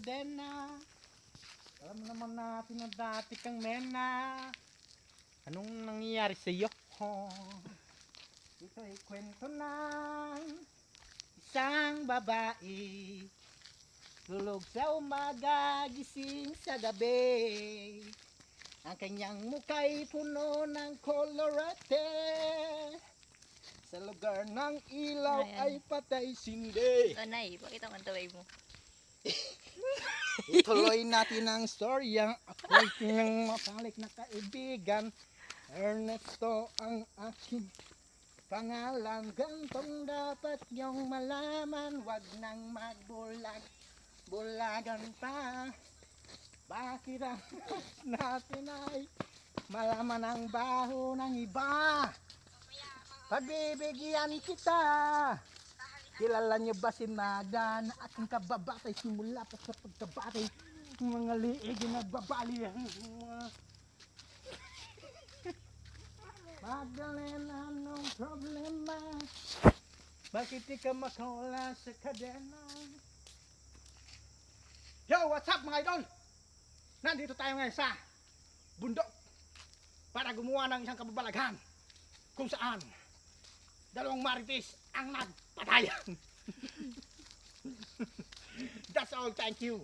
kadena. Alam naman natin na dati kang mena. Anong nangyayari sa iyo? Ito ay kwento ng isang babae. Lulog sa umaga, gising sa gabi. Ang kanyang muka'y puno ng kolorete. Sa lugar ng ilaw ay patay sindi. Nay, pakita mo ang taway mo. Ituloy natin ang storyang ako'y kanyang mapalik na kaibigan. Ernesto ang aking pangalan. Gantong dapat niyong malaman. Wag nang bulagan pa. Bakit ang natin ay malaman ang baho ng iba? Pagbibigyan kita. Kilala niyo ba si Nada na aking kababatay simula pa sa pagkabatay? Mga liig na babali ang mga Magdalena, anong problema? Bakit di ka makawala sa kadena? Yo, what's up mga idol? Nandito tayo ngayon sa bundok para gumawa ng isang kababalaghan kung saan dalawang marites ang nagpatayan. That's all, thank you.